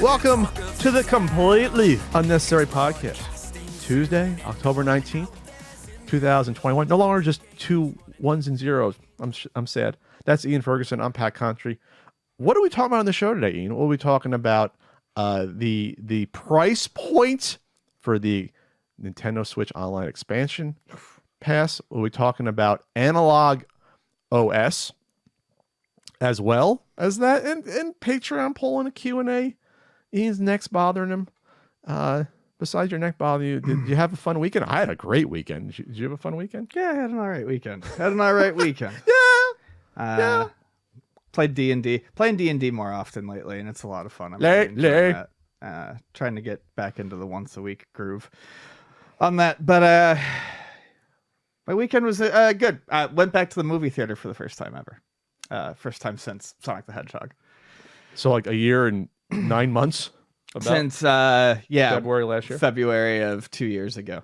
Welcome to the Completely Unnecessary Podcast. Tuesday, October 19th, 2021. No longer just two ones and zeros. I'm sad. That's Ian Ferguson. I'm Pat Country. What are we talking about on the show today, Ian? What are we talking about? The price point for the Nintendo Switch Online expansion pass. Are we talking about analog OS as well as that? And Patreon poll and a Q&A. Ian's neck's bothering him. Besides your neck bother you, did you have a fun weekend? I had a great weekend. Did you have a fun weekend? Yeah, I had an all right weekend. Yeah. Yeah. Played D&D. Playing D&D more often lately, and it's a lot of fun. I'm really enjoying that. Trying to get back into the once a week groove on that. But my weekend was good. I went back to the movie theater for the first time ever. First time since Sonic the Hedgehog. So like a year and 9 months? Since February last year? February of 2 years ago.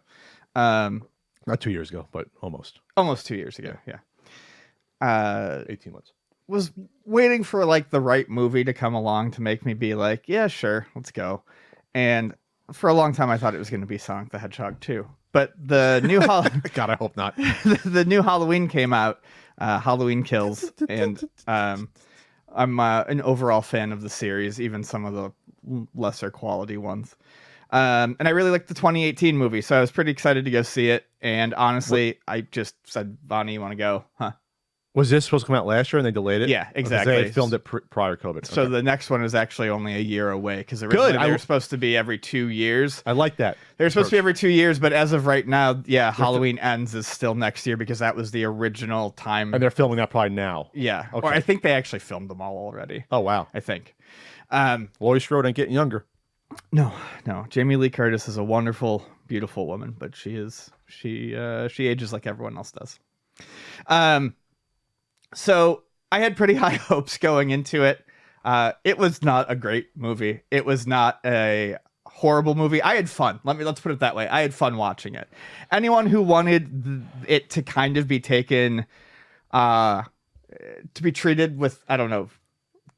Not 2 years ago, but almost. Almost 2 years ago, yeah. 18 months. Was waiting for like the right movie to come along to make me be like, yeah, sure, let's go. And for a long time, I thought it was going to be Sonic the Hedgehog 2. But the new God, I hope not. the new Halloween came out, Halloween Kills, and I'm an overall fan of the series, even some of the lesser quality ones. And I really liked the 2018 movie, so I was pretty excited to go see it. And honestly, I just said, Bonnie, you want to go? Huh? Was this supposed to come out last year and they delayed it? Yeah, exactly. They filmed it prior to COVID. So okay. The next one is actually only a year away because originally they were supposed to be every 2 years. I like that. They were supposed to be every 2 years, but as of right now, yeah, Halloween Ends is still next year because that was the original time. And they're filming that probably now. Yeah. Okay. Or I think they actually filmed them all already. Oh, wow. I think. Laurie Strode ain't getting younger. No. Jamie Lee Curtis is a wonderful, beautiful woman, but she ages like everyone else does. So I had pretty high hopes going into it. It was not a great movie. It was not a horrible movie. I had fun. Let's put it that way. I had fun watching it. Anyone who wanted it to kind of be taken, to be treated with, I don't know,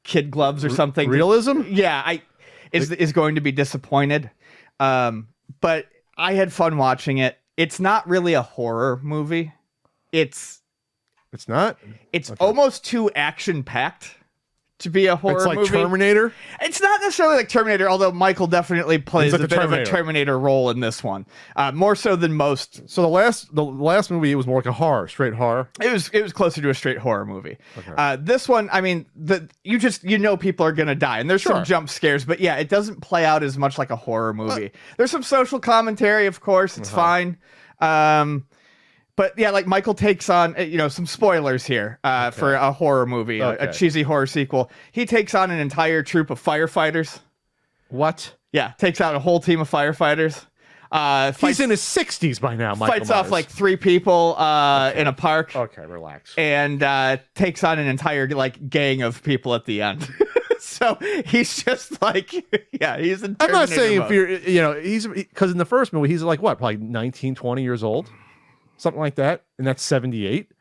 kid gloves or something. Realism? Yeah, is going to be disappointed. But I had fun watching it. It's not really a horror movie. It's not? It's okay. Almost too action-packed to be a horror movie. It's like Terminator? It's not necessarily like Terminator, although Michael definitely plays like a bit of a Terminator role in this one. More so than most. So the last movie, it was more like a horror, straight horror? It was closer to a straight horror movie. Okay. This one, I mean, people are going to die. And there's some jump scares, but yeah, it doesn't play out as much like a horror movie. There's some social commentary, of course. It's fine. But yeah, like Michael takes on, some spoilers here for a horror movie, a cheesy horror sequel. He takes on an entire troop of firefighters. What? Yeah, takes out a whole team of firefighters. He's in his 60s by now, Michael Fights off like 3 people in a park. Okay, relax. And takes on an entire gang of people at the end. So he's just like, he's in Terminator I'm not saying mode. if you're, because in the first movie, he's like what, probably 19, 20 years old? Something like that, and that's 78.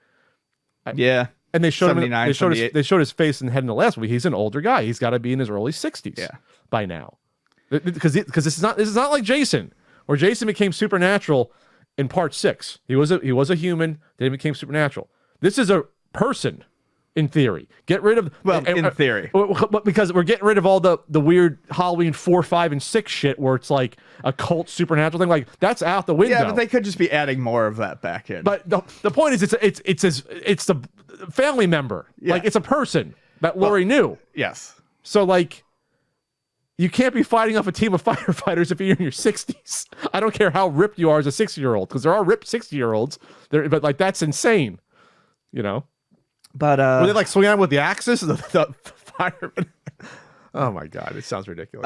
Yeah, and they showed him. They showed his face and head in the last week. He's an older guy. He's got to be in his early 60s. Yeah. By now, because this is not like Jason, where Jason became supernatural in part 6. He was a human. Then he became supernatural. This is a person. In theory, get rid of in theory, but because we're getting rid of all the weird Halloween 4, 5, and 6 shit where it's like a cult supernatural thing, like that's out the window. Yeah, but they could just be adding more of that back in. But the point is, it's the family member, like it's a person that Laurie knew. Yes. So like, you can't be fighting off a team of firefighters if you're in your 60s. I don't care how ripped you are as a 60-year-old, because there are ripped 60-year-olds. But like that's insane, But were they like swinging out with the axes? The firemen. Oh my god, it sounds ridiculous.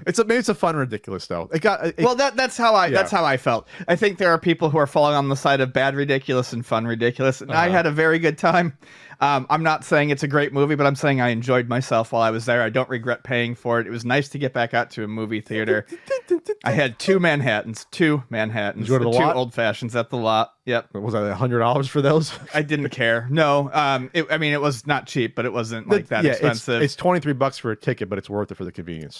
It's a fun ridiculous though. That's how I felt. I think there are people who are falling on the side of bad ridiculous and fun ridiculous, and I had a very good time. I'm not saying it's a great movie, but I'm saying I enjoyed myself while I was there. I don't regret paying for it. It was nice to get back out to a movie theater. I had two Manhattans, Did you go to the two lot? old fashions at the lot. Yep. Was that $100 for those? I didn't care. No. It was not cheap, but it wasn't like that expensive. It's $23 for a ticket, but it's worth it for the convenience.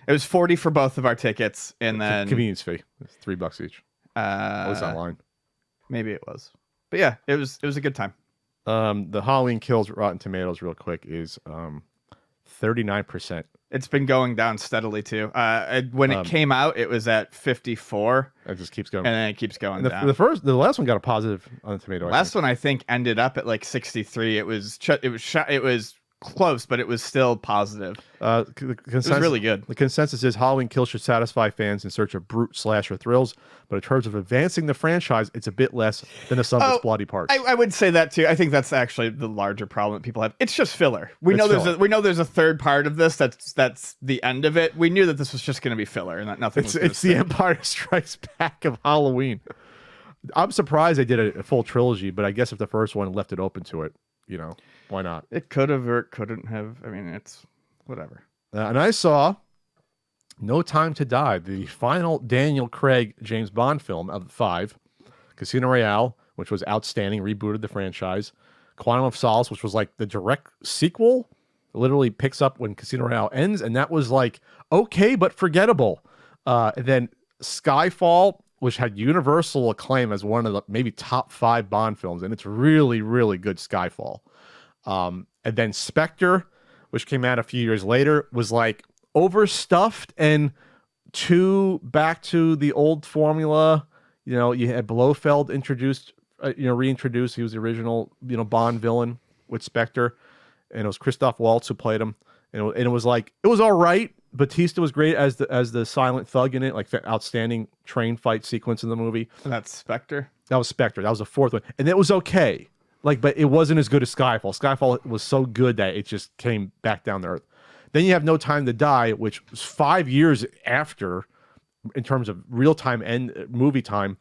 It was $40 for both of our tickets, and then convenience fee. It's $3 each. It was online. Maybe it was, but yeah, it was a good time. The Halloween Kills Rotten Tomatoes, real quick, is 39%. It's been going down steadily too. When it came out, it was at 54. It just keeps going, and then it keeps going down. The last one got a positive on the tomato. Last one I think ended up at like 63. It was close, but it was still positive. It was really good. The consensus is Halloween Kills should satisfy fans in search of brute slasher thrills, but in terms of advancing the franchise, it's a bit less than the sum of its bloody parts. I would say that too. I think that's actually the larger problem that people have. It's just filler. We know there's a third part of this that's the end of it. We knew that this was just going to be filler and that nothing. It's the Empire Strikes Back of Halloween. I'm surprised they did a full trilogy, but I guess if the first one left it open to it, why not? It could have or it couldn't have. I mean, it's whatever. And I saw No Time to Die, the final Daniel Craig James Bond film of 5. Casino Royale, which was outstanding, rebooted the franchise. Quantum of Solace, which was like the direct sequel, literally picks up when Casino Royale ends, and that was like okay but forgettable. And then Skyfall, which had universal acclaim as one of the maybe top 5 Bond films, and it's really, really good. Skyfall. And then Spectre, which came out a few years later, was like overstuffed and too back to the old formula. You had Blofeld reintroduced. He was the original, Bond villain with Spectre, and it was Christoph Waltz who played him. And it was all right. Batista was great as the silent thug in it, like the outstanding train fight sequence in the movie. And that's Spectre. That was Spectre. That was the 4th one, and it was okay. But it wasn't as good as Skyfall. Skyfall was so good that it just came back down to earth. Then you have No Time to Die, which was 5 years after, in terms of real time and movie time,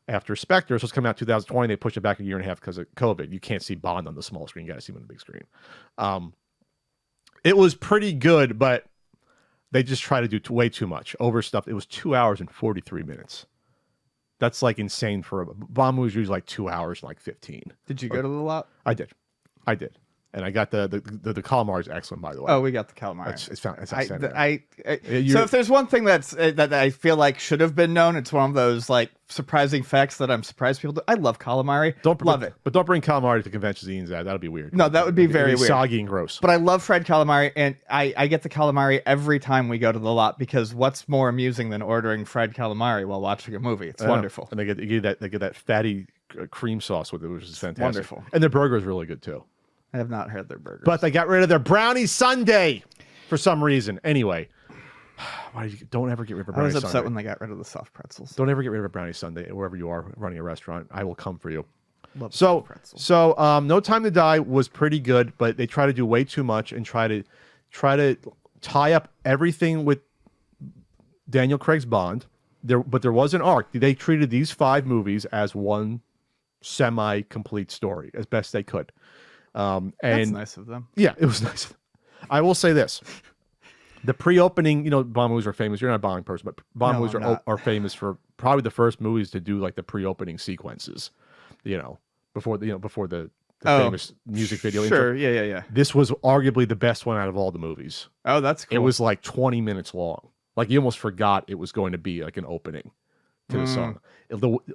after Spectre. So it's coming out 2020. They pushed it back a year and a half because of COVID. You can't see Bond on the small screen. You got to see him on the big screen. It was pretty good, but they just try to do way too much. Overstuffed. It was 2 hours and 43 minutes. That's like insane for a Bond movie. Usually like 2 hours and like 15. Did you go to the lot? I did. And I got the calamari is excellent, by the way. Oh, we got the calamari. It's outstanding. So if there's one thing that I feel like should have been known, it's one of those like surprising facts that I'm surprised people do. I love calamari. Love it. But don't bring calamari to conventions. Ian's at. That'll be weird. No, that would be very weird. Soggy and gross. But I love fried calamari, and I get the calamari every time we go to the lot, because what's more amusing than ordering fried calamari while watching a movie? It's wonderful. And they get that fatty cream sauce with it, which is fantastic. Wonderful. And their burger is really good too. I have not had their burgers. But they got rid of their brownie sundae for some reason. Anyway, don't ever get rid of a brownie sundae. I was upset when they got rid of the soft pretzels. Don't ever get rid of a brownie sundae wherever you are running a restaurant. I will come for you. Love So No Time to Die was pretty good, but they try to do way too much and try to tie up everything with Daniel Craig's Bond. But there was an arc. They treated these 5 movies as one semi-complete story as best they could. And that's nice of them. Yeah, it was nice. I will say this. The pre-opening, Bond movies are famous. You're not a Bond person, but Bond movies are famous for probably the first movies to do like the pre-opening sequences, before the famous music video. Sure, intro. Yeah. This was arguably the best one out of all the movies. Oh, that's cool. It was like 20 minutes long. Like you almost forgot it was going to be like an opening to the song.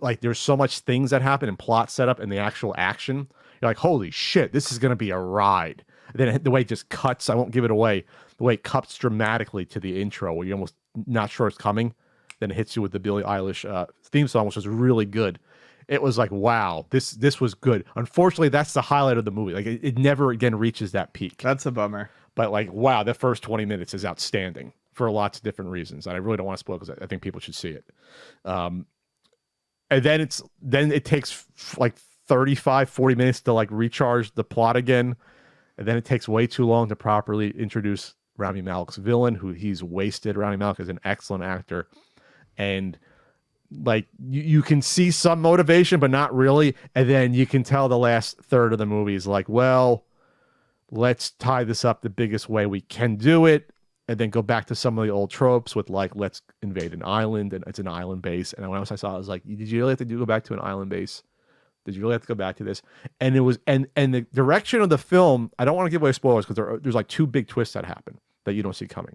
Like there's so much things that happen and plot setup and the actual action. You're like, holy shit, this is going to be a ride. And then the way it just cuts, I won't give it away, the way it cuts dramatically to the intro where you're almost not sure it's coming. Then it hits you with the Billie Eilish theme song, which was really good. It was like, wow, this was good. Unfortunately, that's the highlight of the movie. Like it never again reaches that peak. That's a bummer. But like, wow, the first 20 minutes is outstanding for lots of different reasons. And I really don't want to spoil because I think people should see it. And then it takes like 35-40 minutes to like recharge the plot again, and then it takes way too long to properly introduce Rami Malek's villain, who he's wasted. Rami Malek is an excellent actor, and like you can see some motivation but not really, and then you can tell the last third of the movie is like, well, let's tie this up the biggest way we can do it, and then go back to some of the old tropes with like, let's invade an island and it's an island base. And when I saw it, I was like, did you really have to go back to an island base? Did you really have to go back to this? And it was, and the direction of the film, I don't want to give away spoilers because there's like 2 big twists that happen that you don't see coming.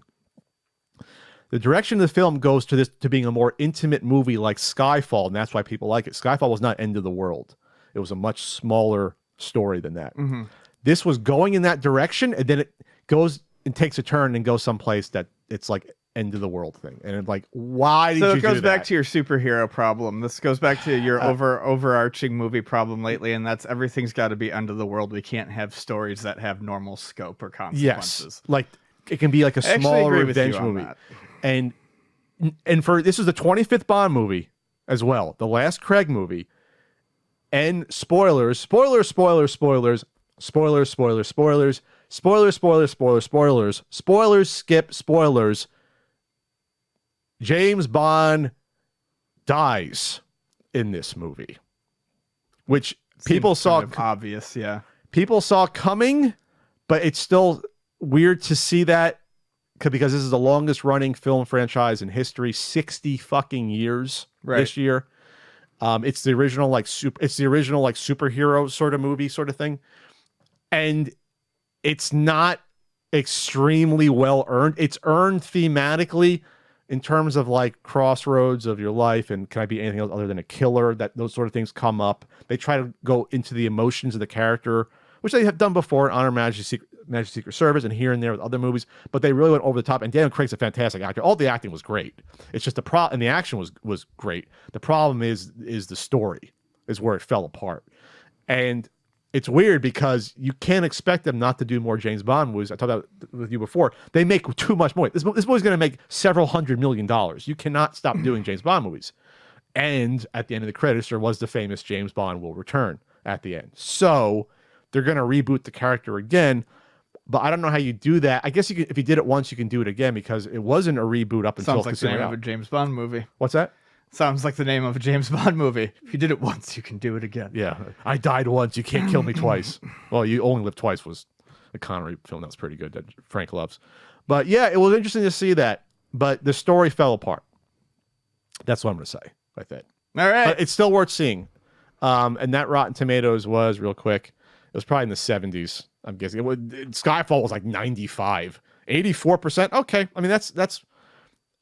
The direction of the film goes to being a more intimate movie like Skyfall, and that's why people like it. Skyfall was not end of the world. It was a much smaller story than that. Mm-hmm. This was going in that direction, and then it goes and takes a turn and goes someplace that it's like end of the world thing. And it's like, why did you do that? So it goes back to your superhero problem. This goes back to your overarching movie problem lately, and that's everything's got to be end of the world. We can't have stories that have normal scope or consequences. Yes, like it can be like a small revenge movie. That. And for this is the 25th Bond movie as well, the last Craig movie. And spoilers, spoilers, spoilers, spoilers, spoilers, spoilers, spoilers, spoilers, spoilers, spoilers, spoilers, spoilers, skip spoilers. James Bond dies in this movie, which people saw kind of obvious, yeah. People saw coming, but it's still weird to see that because this is the longest running film franchise in history, 60 fucking years this year. It's the original superhero sort of movie sort of thing. And it's not extremely well earned. It's earned thematically in terms of like crossroads of your life and can I be anything else other than a killer, that those sort of things come up. They try to go into the emotions of the character, which they have done before in Honor Majesty's Secret Service and here and there with other movies, but they really went over the top. And Daniel Craig's a fantastic actor. All the acting was great. It's just and the action was great. The problem is the story is where it fell apart. And it's weird because you can't expect them not to do more James Bond movies. I talked about with you before. They make too much money. This movie's going to make several $100 million. You cannot stop doing James Bond movies. And at the end of the credits, there was the famous James Bond will return at the end. So they're going to reboot the character again. But I don't know how you do that. I guess you can, if you did it once, you can do it again because it wasn't a reboot up until Sounds like the name of a James Bond movie. What's that? Sounds like the name of a James Bond movie. If you did it once, you can do it again. Yeah. I died once. You can't kill me twice. Well, You Only Live Twice was a Connery film that was pretty good that Frank loves. But yeah, it was interesting to see that. But the story fell apart. That's what I'm going to say with it. All right. But it's still worth seeing. And that Rotten Tomatoes was, real quick, it was probably in the 70s. I'm guessing Skyfall was like 95, 84%. Okay. I mean, that's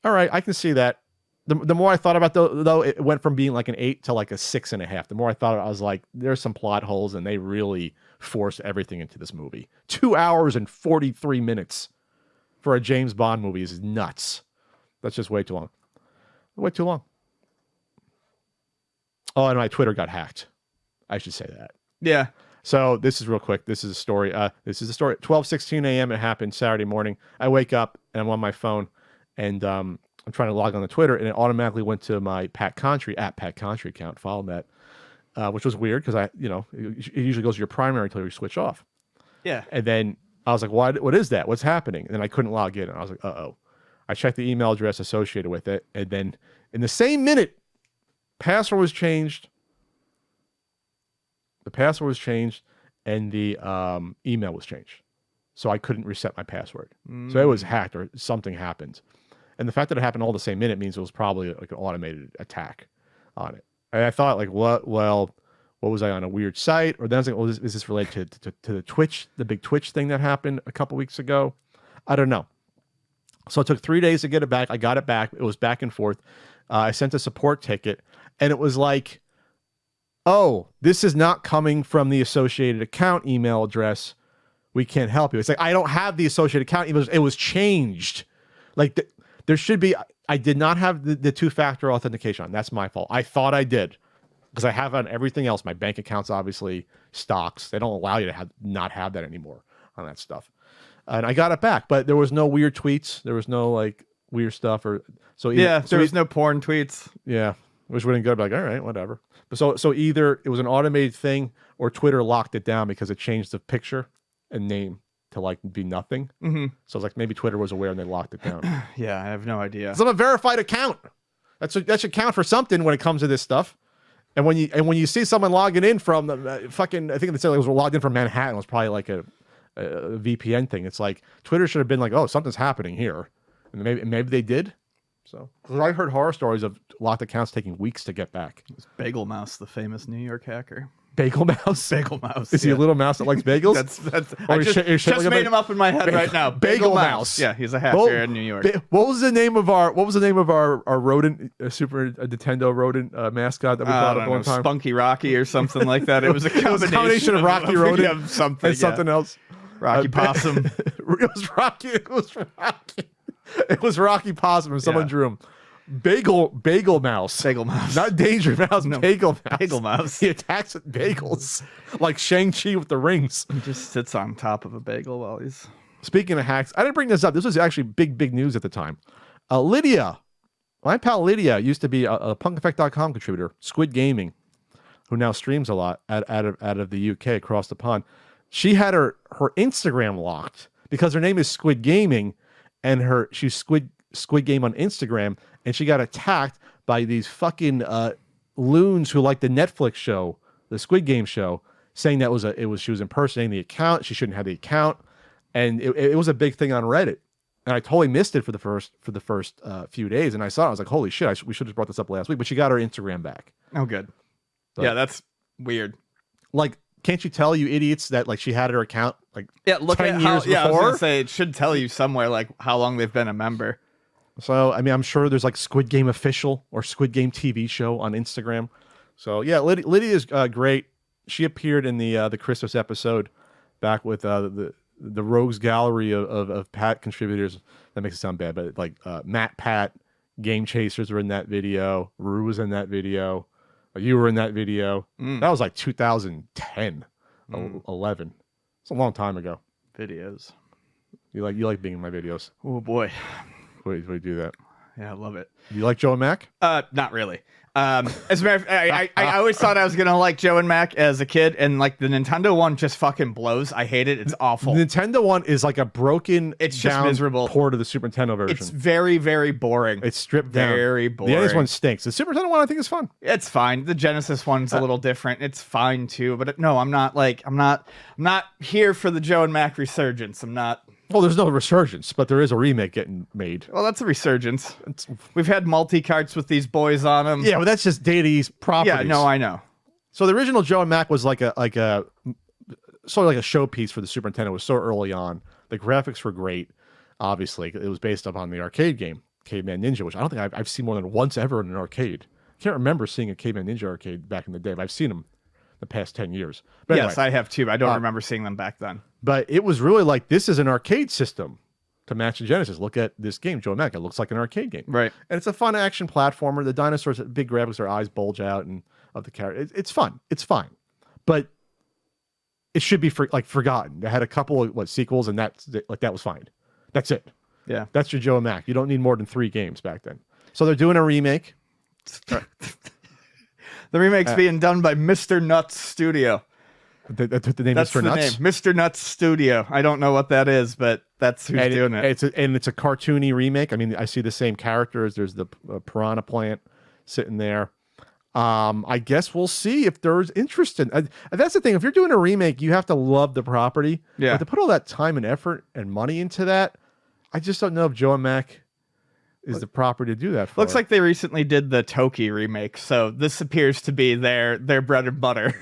all right. I can see that. The more I thought about though, it went from being like an 8 to like a 6.5. The more I thought, I was like, there's some plot holes and they really forced everything into this movie. 2 hours and 43 minutes for a James Bond movie is nuts. That's just way too long. Way too long. Oh, and my Twitter got hacked. I should say that. Yeah. So this is real quick. This is a story. This is a story. 12:16 a.m. It happened Saturday morning. I wake up and I'm on my phone, and I'm trying to log on to Twitter, and it automatically went to my Pat Contry account. Followed that, which was weird because it usually goes to your primary until you switch off. Yeah. And then I was like, what is that? What's happening? And then I couldn't log in, and I was like, uh-oh. I checked the email address associated with it, and then in the same minute, password was changed. The password was changed, and the email was changed. So I couldn't reset my password. So it was hacked or something happened. And the fact that it happened all the same minute means it was probably like an automated attack on it. And I thought, like, what was I on a weird site? Or then I was like, well, is this related to the Twitch, the big Twitch thing that happened a couple weeks ago? I don't know. So it took 3 days to get it back. I got it back. It was back and forth. I sent a support ticket, and it was like, oh, this is not coming from the associated account email address. We can't help you. It's like, I don't have the associated account email. It was changed. Like, there should be, I did not have the two-factor authentication on. That's my fault. I thought I did because I have on everything else. My bank accounts, obviously, stocks. They don't allow you to not have that anymore on that stuff. And I got it back, but there was no weird tweets. There was no like weird stuff there was no porn tweets. Yeah, which wouldn't go. Like, all right, whatever. But so either it was an automated thing or Twitter locked it down because it changed the picture and name to like be nothing. Mm-hmm. So it's like maybe Twitter was aware and they locked it down. Yeah, I have no idea. It's a verified account. That should count for something when it comes to this stuff. And when you see someone logging in from the fucking, I think they said it was logged in from Manhattan. It was probably like a VPN thing. It's like Twitter should have been like, oh, something's happening here, and maybe they did. So, 'cause I heard horror stories of locked accounts taking weeks to get back. It's Bagel Mouse, the famous New York hacker. Bagel Mouse. Bagel Mouse. Is he a little mouse that likes bagels? that's. Or I just made him up in my head right now. Bagel Mouse. Yeah, he's a hacker in New York. What was the name of our rodent Super Nintendo rodent mascot that we brought up one time? Spunky Rocky or something like that. It was a combination, of Rocky Rodent of something and something else. Rocky Possum. It was Rocky. It was Rocky Possum, and someone drew him. Bagel Mouse. Bagel Mouse. Not Danger Mouse, No, Bagel Mouse. Bagel Mouse. He attacks with bagels. Like Shang-Chi with the rings. He just sits on top of a bagel while he's... Speaking of hacks, I didn't bring this up. This was actually big news at the time. Lydia, my pal Lydia, used to be a punkeffect.com contributor, Squid Gaming, who now streams a lot out of the UK across the pond. She had her Instagram locked because her name is Squid Gaming, and she's Squid Game on Instagram, and she got attacked by these fucking loons who like the Netflix show, the Squid Game show, saying that she was impersonating the account. She shouldn't have the account, and it was a big thing on Reddit. And I totally missed it for the first few days, and I saw it. I was like, holy shit, we should have brought this up last week. But she got her Instagram back. Oh, good. So, yeah, that's weird. Like, can't you tell, you idiots, that like she had her account like look 10 at years before? Yeah, I was gonna say it should tell you somewhere like how long they've been a member. So, I mean, I'm sure there's like Squid Game Official or Squid Game TV show on Instagram. So, yeah, Lydia is great. She appeared in the Christmas episode back with the Rogues Gallery of Pat contributors. That makes it sound bad, but like Matt, Pat, Game Chasers were in that video. Rue was in that video. You were in that video. That was like 2010, 11. It's a long time ago. Videos. You like being in my videos. Oh, boy. Wait, do you do that? Yeah, I love it. You like Joe and Mac? Not really. As a matter of fact, I always thought I was gonna like Joe and Mac as a kid, and like the Nintendo one just fucking blows. I hate it. It's awful. The Nintendo one is like a broken, it's just miserable port of the Super Nintendo version. It's very, very boring. It's stripped down. Very boring. The NES one stinks. The Super Nintendo one I think is fun. It's fine. The Genesis one's a little different. It's fine too. But no, I'm not here for the Joe and Mac resurgence. I'm not. Well, there's no resurgence, but there is a remake getting made. Well, that's a resurgence. We've had multi-carts with these boys on them. Yeah, but that's just Deity's properties. Yeah, no, I know. So the original Joe and Mac was like a sort of like a showpiece for the Super Nintendo. It was so early on. The graphics were great. Obviously, it was based upon the arcade game Caveman Ninja, which I don't think I've seen more than once ever in an arcade. I can't remember seeing a Caveman Ninja arcade back in the day, but I've seen them the past 10 years. But yes, anyway, I have too. I don't remember seeing them back then. But it was really like, this is an arcade system to match the Genesis. Look at this game, Joe and Mac. It looks like an arcade game. Right. And it's a fun action platformer. The dinosaurs, big graphics, their eyes bulge out and of the character. It's fun. It's fine. But it should be forgotten. They had a couple of sequels, and that was fine. That's it. Yeah. That's your Joe and Mac. You don't need more than 3 games back then. So they're doing a remake. The remake's being done by Mr. Nuts Studio. That's the name. That's Mr. the Nuts? name. Mr. Nuts Studio. I don't know what that is, but that's who's doing it. It's a cartoony remake. I mean, I see the same characters. There's the piranha plant sitting there. I guess we'll see if there's interest in. That's the thing. If you're doing a remake, you have to love the property. Yeah. But to put all that time and effort and money into that, I just don't know if Joe and Mac is the property to do that for. Looks like they recently did the Toki remake, so this appears to be their bread and butter.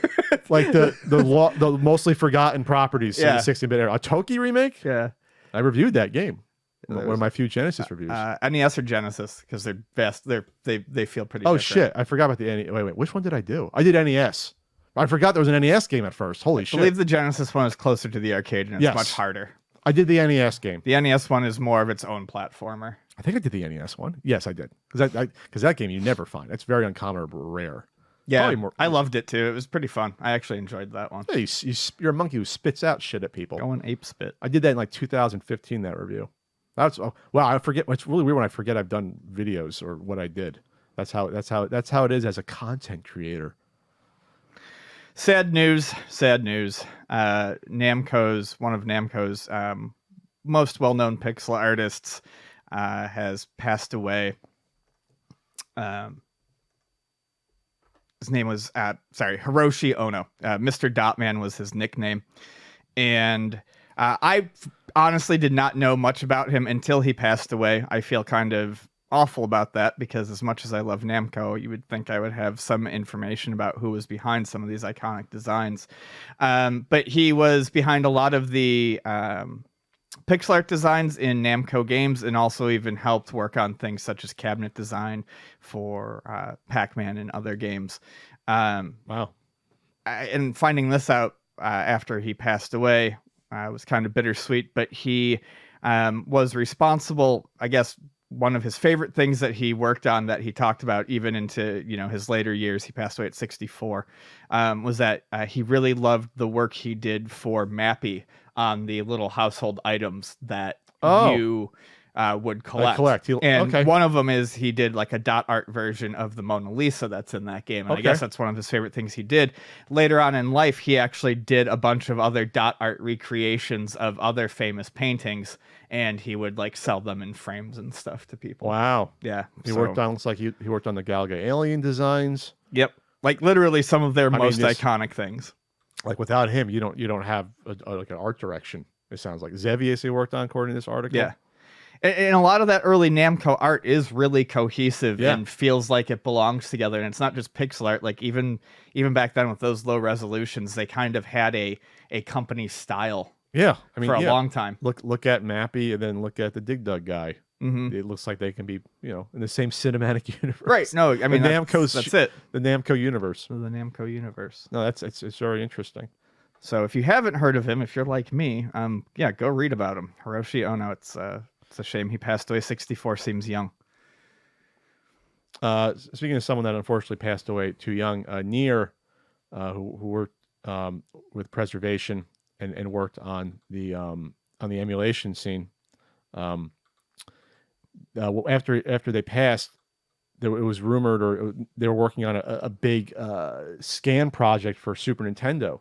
Like the mostly forgotten properties in the 16-bit era. A Toki remake? Yeah. I reviewed that game. One of my few Genesis reviews. NES or Genesis, because they're best. They feel pretty. Oh different. shit! I forgot about the NES. Wait, which one did I do? I did NES. I forgot there was an NES game at first. Holy shit! I believe the Genesis one is closer to the arcade, and it's much harder. I did the NES game. The NES one is more of its own platformer. I think I did the NES one. Yes, I did. Because that game you never find. That's very uncommon or rare. Yeah, I loved it too. It was pretty fun. I actually enjoyed that one. Hey, you're a monkey who spits out shit at people. Going ape spit. I did that in like 2015. That review. Wow, I forget. It's really weird when I forget I've done videos or what I did. That's how it is as a content creator. Sad news. Namco's one of Namco's most well-known pixel artists has passed away. His name was Hiroshi Ono. Mr. Dotman was his nickname, and I honestly did not know much about him until he passed away. I feel kind of awful about that because as much as I love Namco, you would think I would have some information about who was behind some of these iconic designs. But he was behind a lot of the pixel art designs in Namco games, and also even helped work on things such as cabinet design for Pac-Man and other games. Wow. And finding this out after he passed away was kind of bittersweet, but he was responsible, I guess. One of his favorite things that he worked on that he talked about even into, his later years, he passed away at 64, was that he really loved the work he did for Mappy on the little household items that you would collect. And one of them is he did like a dot art version of the Mona Lisa that's in that game. And I guess that's one of his favorite things he did. Later on in life, he actually did a bunch of other dot art recreations of other famous paintings, and he would like sell them in frames and stuff to people. Wow. Yeah. He worked on, looks like he worked on the Galaga alien designs. Yep. Like literally some of their most iconic things. Like without him, you don't have like an art direction. It sounds like Xevious he worked on according to this article. Yeah. And a lot of that early Namco art is really cohesive and feels like it belongs together. And it's not just pixel art. Like even back then with those low resolutions, they kind of had a company style. Yeah, I mean, for a long time. Look at Mappy and then look at the Dig Dug guy. Mm-hmm. It looks like they can be, in the same cinematic universe. Right. No, I mean that's it. The Namco universe. The Namco universe. No, it's very interesting. So if you haven't heard of him, if you're like me, go read about him. Hiroshi Ono. It's a shame he passed away. 64 seems young. Speaking of someone that unfortunately passed away too young, Nier, who worked with preservation and worked on the emulation scene. After they passed, it was rumored, or they were working on a big scan project for Super Nintendo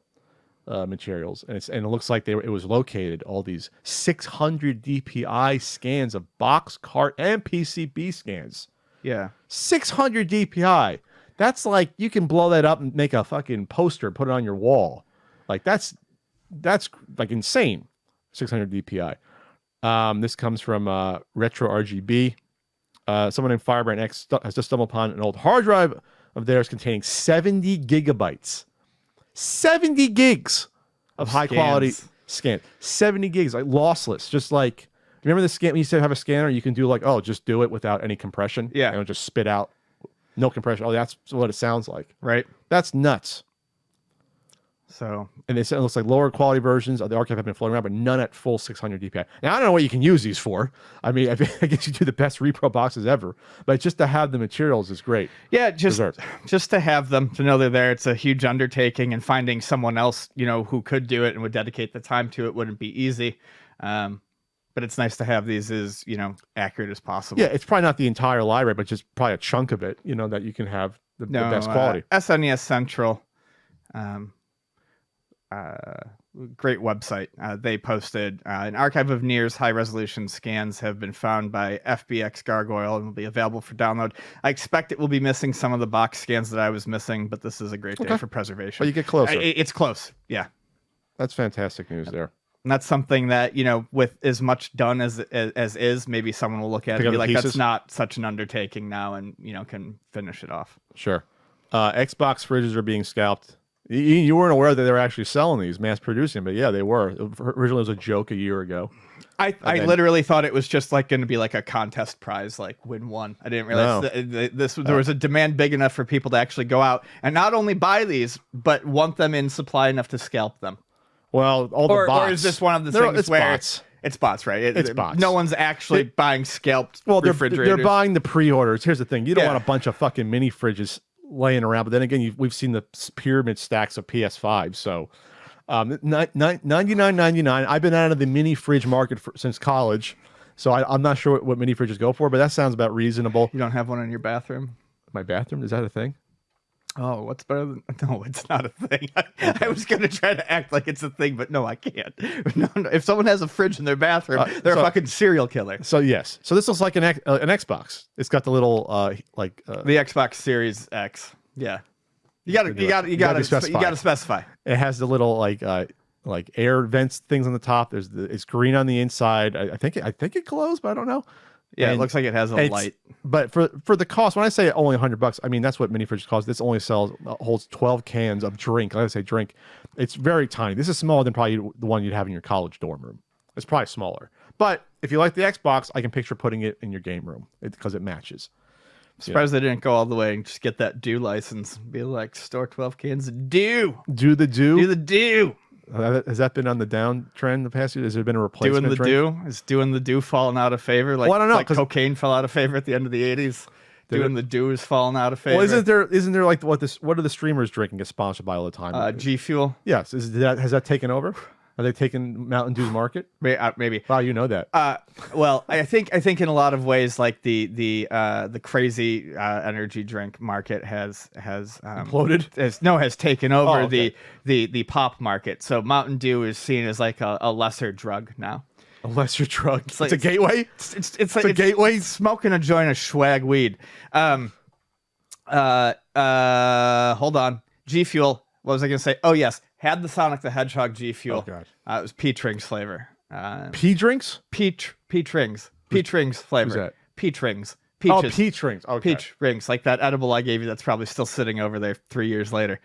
materials, and it looks like it was located all these 600 DPI scans of box, cart, and PCB scans. Yeah, 600 DPI. That's like you can blow that up and make a fucking poster, put it on your wall. Like that's like insane. 600 DPI. This comes from Retro RGB. Someone named Firebrand X has just stumbled upon an old hard drive of theirs containing 70 gigabytes. 70 gigs of high quality scan. 70 gigs, like lossless. Just like, remember the scan when you said have a scanner, you can do like, just do it without any compression. Yeah. And it'll just spit out no compression. Oh, that's what it sounds like. Right. That's nuts. So, and they said it looks like lower quality versions of the archive have been floating around, but none at full 600 DPI. Now, I don't know what you can use these for. I mean, I guess you do the best repro boxes ever, but just to have the materials is great. Yeah, just to have them, to know they're there. It's a huge undertaking, and finding someone else, who could do it and would dedicate the time to it wouldn't be easy. But it's nice to have these as, accurate as possible. Yeah, it's probably not the entire library, but just probably a chunk of it, that you can have the best quality. SNES Central. Great website. They posted an archive of Nier's high-resolution scans have been found by FBX Gargoyle and will be available for download. I expect it will be missing some of the box scans that I was missing, but this is a great day for preservation. Well, you get closer. It's close. Yeah. That's fantastic news there. And that's something that, with as much done as is, maybe someone will look at it and be like, that's not such an undertaking now, and, can finish it off. Sure. Xbox fridges are being scalped. You weren't aware that they were actually selling these, mass producing, but yeah, they were. Originally, it was a joke a year ago. I literally thought it was just like going to be like a contest prize, like win one. I didn't realize there was a demand big enough for people to actually go out and not only buy these, but want them in supply enough to scalp them. Well, all the bots. Or is this one of the things where bots. It's bots, right? It's bots. No one's actually buying scalped refrigerators. They're buying the pre-orders. Here's the thing: you don't want a bunch of fucking mini fridges laying around, but then again, we've seen the pyramid stacks of PS5. So, $99.99. I've been out of the mini fridge market since college, so I'm not sure what mini fridges go for, but that sounds about reasonable. You don't have one in your bathroom? My bathroom? Is that a thing? Oh, what's better than... No, it's not a thing. I was going to try to act like it's a thing, but no, I can't. No. If someone has a fridge in their bathroom, they're a fucking serial killer. So, yes. So, this looks like an Xbox. It's got the little, the Xbox Series X. Yeah. You got to specify. It has the little, like air vents things on the top. It's green on the inside. I think it glows, but I don't know. Yeah, And it looks like it has a light. But for the cost, when I say only $100, I mean that's what mini fridges cost. This only holds 12 cans of drink. Like I say, drink. It's very tiny. This is smaller than probably the one you'd have in your college dorm room. It's probably smaller. But if you like the Xbox, I can picture putting it in your game room because it matches. Surprised they didn't go all the way and just get that Dew license. Be like, store 12 cans of Dew. Do the Dew. Do the Dew. Has that been on the downtrend the past year? Has there been a replacement? Doing the Dew? Is doing the Dew falling out of favor? Like, well, I don't know, like cocaine fell out of favor at the end of the 80s. Doing the Dew is falling out of favor. Well, isn't there like what are the streamers drinking get sponsored by all the time? G Fuel. Yes. Has that taken over? Are they taking Mountain Dew's market? Maybe. Wow, you know that. Well, I think in a lot of ways, like the crazy energy drink market has imploded. Has taken over okay. the pop market. So Mountain Dew is seen as like a lesser drug now. A lesser drug. It's like, a gateway. It's like a gateway. Smoking a joint of swag weed. Hold on. G Fuel. What was I gonna say? Oh yes. Had the Sonic the Hedgehog G Fuel. Oh, God. It was peach rings flavor. Peach rings? Peach rings. Peach rings flavor. Who's that? Peach rings. Peaches. Oh, peach rings. Okay. Peach rings. Like that edible I gave you that's probably still sitting over there 3 years later.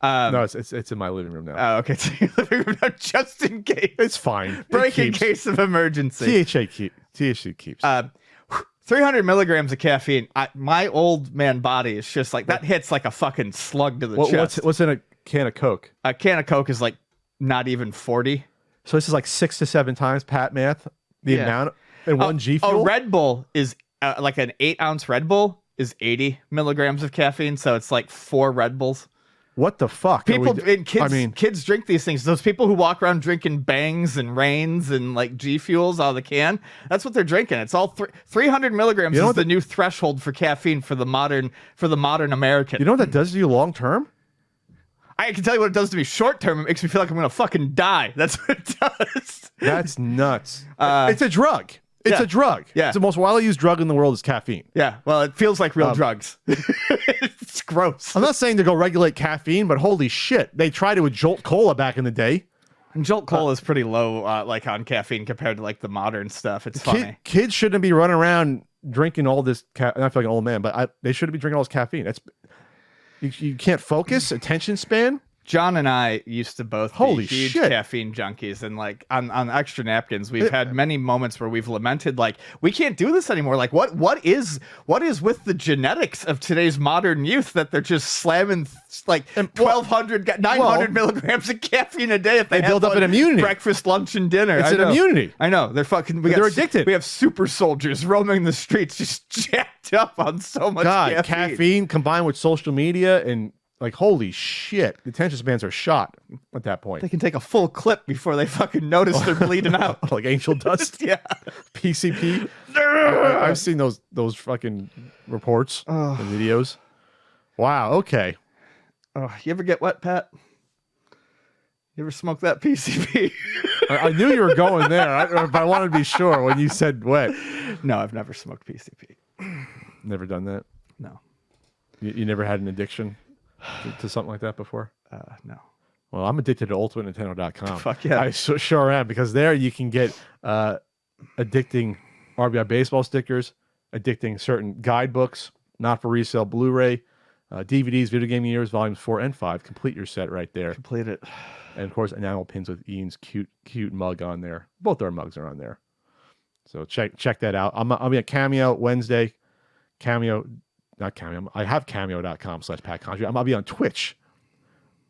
No, it's in my living room now. Oh, okay. It's in your living room now, just in case. It's fine. Break in case of emergency. THC keeps. 300 milligrams of caffeine. My old man body is just like, that hits like a fucking slug to the chest. What's in a can of Coke? A can of Coke is like not even 40. So this is like 6 to 7 times Pat math. The amount in one G Fuel. A Red Bull is like an 8-ounce Red Bull is 80 milligrams of caffeine. So it's like 4 Red Bulls. What the fuck? Kids drink these things. Those people who walk around drinking Bangs and Reigns and like G Fuels out of the can, that's what they're drinking. It's all 300 milligrams is the new threshold for caffeine for the modern American. You know what that does to you long term? I can tell you what it does to me short term. It makes me feel like I'm gonna fucking die. That's what it does. That's nuts. It's a drug. It's a drug. Yeah. It's the most widely used drug in the world is caffeine. Yeah. Well, it feels like real drugs. It's gross. I'm not saying to go regulate caffeine, but holy shit, they tried it with Jolt Cola back in the day. And Jolt Cola is pretty low, like on caffeine compared to like the modern stuff. It's funny. Kids shouldn't be running around drinking all this. I feel like an old man, but they shouldn't be drinking all this caffeine. That's you can't focus, attention span. John and I used to both be huge caffeine junkies, and like on extra napkins, we've had many moments where we've lamented, like, we can't do this anymore. Like, what is with the genetics of today's modern youth that they're just slamming like 900 milligrams of caffeine a day if they build up an immunity. Breakfast, lunch, and dinner. It's an immunity. I know. They're addicted. We have super soldiers roaming the streets just jacked up on so much caffeine combined with social media and like, holy shit, the attention spans are shot at that point. They can take a full clip before they fucking notice they're bleeding out. Like angel dust? Yeah. PCP? I've seen those fucking reports and videos. Wow, okay. Oh, you ever get wet, Pat? You ever smoke that PCP? I knew you were going there, but I wanted to be sure when you said wet. No, I've never smoked PCP. Never done that? No. You never had an addiction to something like that before? No. Well, I'm addicted to UltimateNintendo.com. Fuck yeah. I sure am, because there you can get addicting RBI baseball stickers, addicting certain guidebooks, not for resale Blu-ray, DVDs, Video Game Years, Volumes 4 and 5. Complete your set right there. Complete it. And, of course, enamel pins with Ian's cute mug on there. Both our mugs are on there. So check that out. I'll be at Cameo Wednesday. Not Cameo. I have cameo.com/PatContrey. I'll be on Twitch.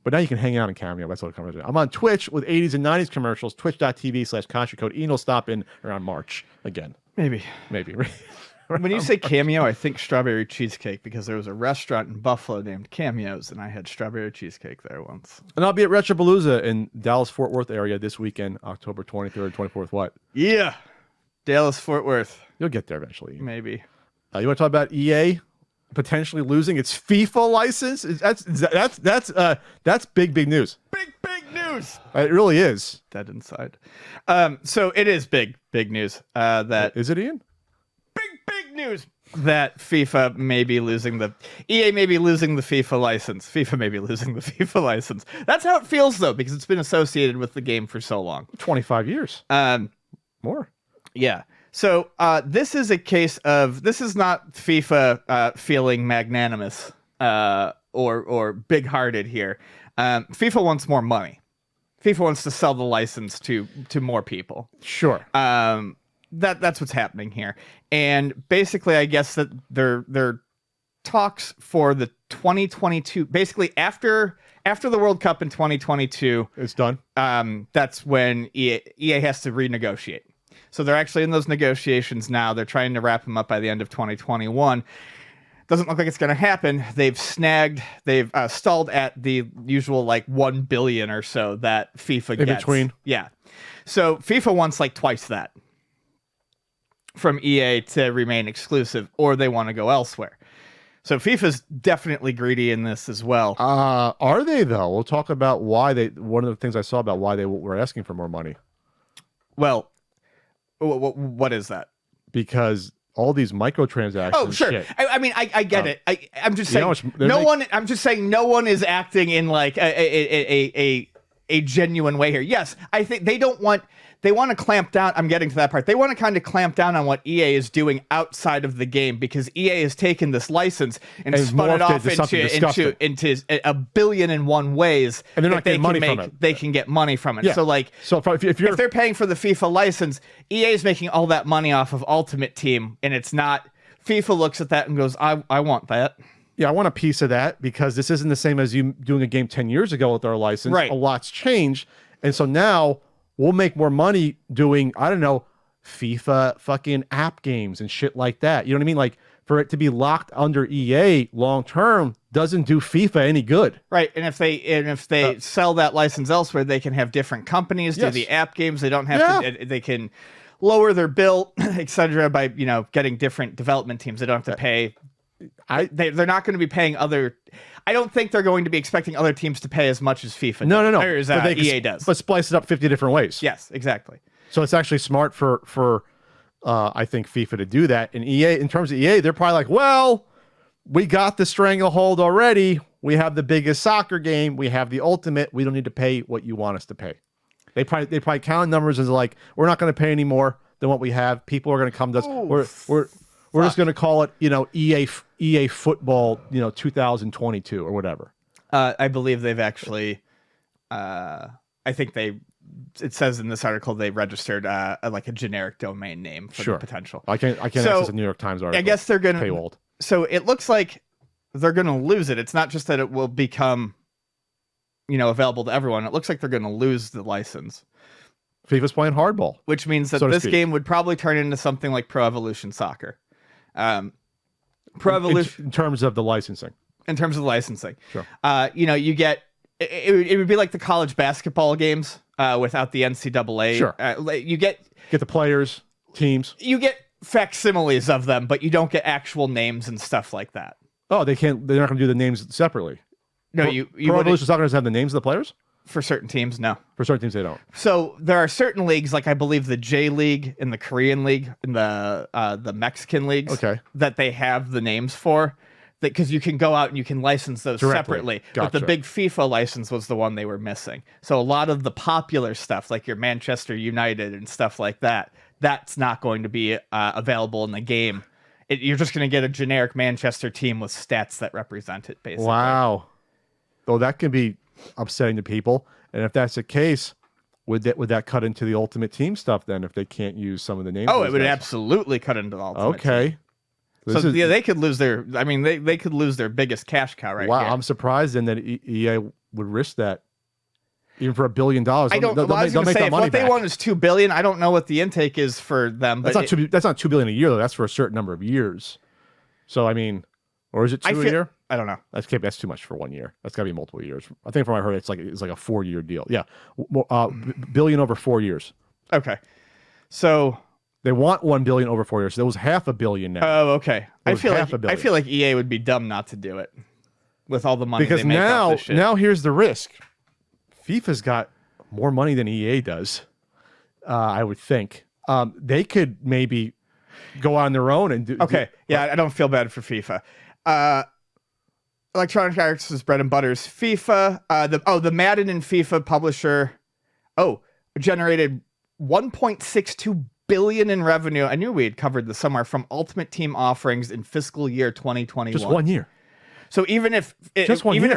But now you can hang out on Cameo. That's what it comes to. I'm on Twitch with 80s and 90s commercials. Twitch.tv/Country Code. Ian will stop in around March again. Maybe. When you say Cameo, I think strawberry cheesecake, because there was a restaurant in Buffalo named Cameos, and I had strawberry cheesecake there once. And I'll be at Retropalooza in Dallas-Fort Worth area this weekend, October 23rd, 24th. What? Yeah. Dallas-Fort Worth. You'll get there eventually. Maybe. You want to talk about EA potentially losing its FIFA license? That's big news. Big news. It really is. Dead inside. So it is big news. That is it, Ian? Big news. that FIFA may be losing the EA may be losing the FIFA license. FIFA may be losing the FIFA license. That's how it feels though, because it's been associated with the game for so long. 25 years. More. Yeah. So this is a case of this is not FIFA feeling magnanimous or big-hearted here. FIFA wants more money. FIFA wants to sell the license to more people. Sure. That's what's happening here. And basically, I guess that they're talks for the 2022. Basically, after the World Cup in 2022, it's done. That's when EA has to renegotiate. So they're actually in those negotiations now. They're trying to wrap them up by the end of 2021. Doesn't look like it's going to happen. They've stalled at the usual like 1 billion or so that FIFA gets. In between. Yeah. So FIFA wants like twice that from EA to remain exclusive, or they want to go elsewhere. So FIFA's definitely greedy in this as well. Are they though? We'll talk about why they. One of the things I saw about why they were asking for more money. Well, what is that? Because all these microtransactions. Oh, sure. Shit. I mean, I get it. I'm just saying I'm just saying no one is acting in like a genuine way here. Yes, I think they want to clamp down. I'm getting to that part. They want to kind of clamp down on what EA is doing outside of the game, because EA has taken this license and spun it off into a billion and one ways, and they're not getting money from it. They can get money from it. Yeah. So like, if they're paying for the FIFA license, EA is making all that money off of Ultimate Team, and it's not. FIFA looks at that and goes, I want that. Yeah, I want a piece of that, because this isn't the same as you doing a game 10 years ago with our license. Right. A lot's changed. And so now we'll make more money doing, I don't know, FIFA fucking app games and shit like that. You know what I mean? Like, for it to be locked under EA long term doesn't do FIFA any good. Right. And if they sell that license elsewhere, they can have different companies do the app games. They don't have to, they can lower their bill, etc. by, getting different development teams. They don't have to pay. They're not going to be paying other. I don't think they're going to be expecting other teams to pay as much as FIFA. No. Or as EA does. But splice it up 50 different ways. Yes, exactly. So it's actually smart for I think FIFA to do that. And EA, in terms of EA, they're probably like, well, we got the stranglehold already. We have the biggest soccer game. We have the ultimate. We don't need to pay what you want us to pay. They probably count numbers as like, we're not going to pay any more than what we have. People are going to come to us. We're just going to call it, EA Football, 2022 or whatever. I believe they've actually, I think it says in this article they registered like a generic domain name for the potential. I can't access a New York Times article. I guess they're going to paywalled. So it looks like they're going to lose it. It's not just that it will become, available to everyone. It looks like they're going to lose the license. FIFA's playing hardball, which means that this game would probably turn into something like Pro Evolution Soccer. Pro Evolution in terms of the licensing. In terms of the licensing, sure. You get it would be like the college basketball games without the NCAA. Sure. You get the players, teams. You get facsimiles of them, but you don't get actual names and stuff like that. Oh, they can't. They're not going to do the names separately. No, Pro Evolution Soccer doesn't have the names of the players. For certain teams, no. For certain teams, they don't. So there are certain leagues, like I believe the J League and the Korean League and the Mexican leagues, that they have the names for, because you can go out and you can license those separately. Gotcha. But the big FIFA license was the one they were missing. So a lot of the popular stuff, like your Manchester United and stuff like that, that's not going to be available in the game. You're just going to get a generic Manchester team with stats that represent it, basically. Wow. Though that can be upsetting to people, and if that's the case, would that cut into the Ultimate Team stuff then? If they can't use some of the names, it would absolutely cut into the Ultimate Team. So they could lose their. I mean, they could lose their biggest cash cow right wow, here. I'm surprised then that EA would risk that, even for $1 billion. I don't. I was going to say, if what they want is $2 billion, I don't know what the intake is for them. But that's not $2 billion a year though. That's for a certain number of years. So I mean, or is it two a year? I don't know. That's too much for 1 year. That's got to be multiple years. I think from what I heard, it's like a 4-year deal. Yeah, billion over 4 years. Okay, so they want $1 billion over 4 years. So there was $500 million now. Oh, okay. I feel like EA would be dumb not to do it with all the money because they make off this shit. Now here's the risk. FIFA's got more money than EA does. I would think they could maybe. go on their own and do. Okay, yeah, I don't feel bad for FIFA. Electronic Arts' bread and butter is FIFA. The Madden and FIFA publisher, generated 1.62 billion in revenue. I knew we had covered this somewhere from Ultimate Team offerings in fiscal year 2021. Just 1 year. So even if if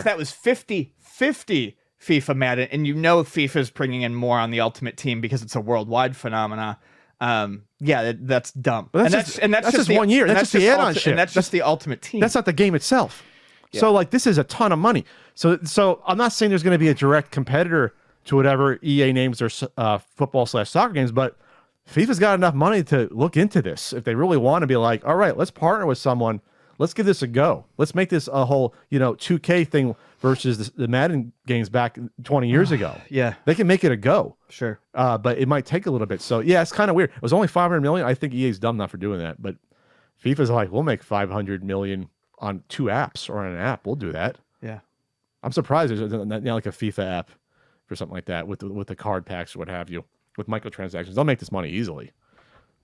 that was 50-50 FIFA Madden, and FIFA is bringing in more on the Ultimate Team because it's a worldwide phenomena. That's dumb. But that's just 1 year. That's just the add-on shit. And that's just the Ultimate Team. That's not the game itself. Yeah. So this is a ton of money. So I'm not saying there's going to be a direct competitor to whatever EA names their football/soccer games, but FIFA's got enough money to look into this if they really want to be like, all right, let's partner with someone. Let's give this a go. Let's make this a whole 2K thing versus the Madden games back 20 years ago. Yeah, they can make it a go. Sure, but it might take a little bit. So yeah, it's kind of weird. It was only 500 million. I think EA's dumb not for doing that, but FIFA's like, we'll make 500 million on 2 apps or on an app. We'll do that. Yeah, I'm surprised there's like a FIFA app for something like that with the card packs or what have you with microtransactions. They'll make this money easily.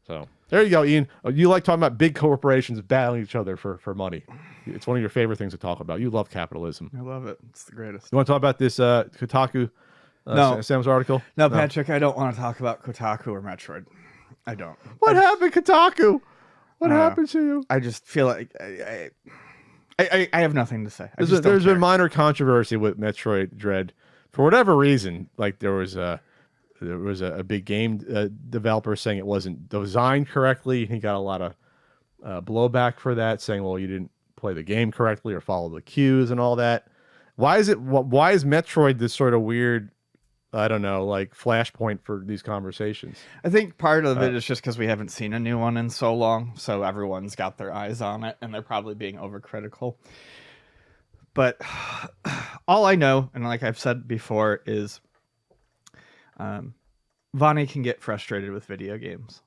So there you go, Ian. You like talking about big corporations battling each other for money. It's one of your favorite things to talk about. You love capitalism. I love it. It's the greatest. You want to talk about this Kotaku Sam's article? No, Patrick, I don't want to talk about Kotaku or Metroid. I don't. What happened, Kotaku? What happened to you? I just feel like I have nothing to say. There's been minor controversy with Metroid Dread. For whatever reason, like there was a big game developer saying it wasn't designed correctly. He got a lot of blowback for that, saying, well, you didn't play the game correctly or follow the cues and all that. Why is Metroid this sort of weird, I don't know, like flashpoint for these conversations? I think part of it is just because we haven't seen a new one in so long, so everyone's got their eyes on it, and they're probably being overcritical. But all I know, and like I've said before, is Vani can get frustrated with video games.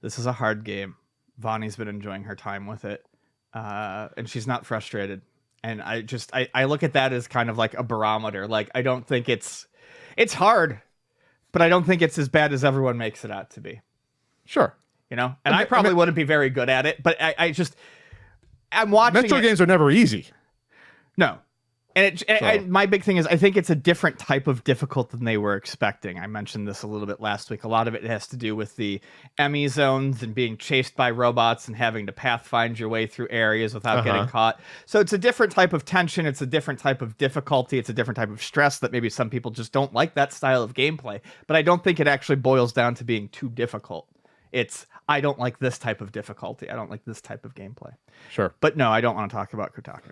This is a hard game. Vani's been enjoying her time with it, and she's not frustrated. And I look at that as kind of like a barometer. Like, I don't think it's hard, but I don't think it's as bad as everyone makes it out to be. Sure. And I probably wouldn't be very good at it, but I'm watching. Metro games are never easy. No. And my big thing is I think it's a different type of difficult than they were expecting. I mentioned this a little bit last week. A lot of it has to do with the Emmy zones and being chased by robots and having to pathfind your way through areas without getting caught. So it's a different type of tension. It's a different type of difficulty. It's a different type of stress that maybe some people just don't like that style of gameplay. But I don't think it actually boils down to being too difficult. I don't like this type of difficulty. I don't like this type of gameplay. Sure. But no, I don't want to talk about Kotaku.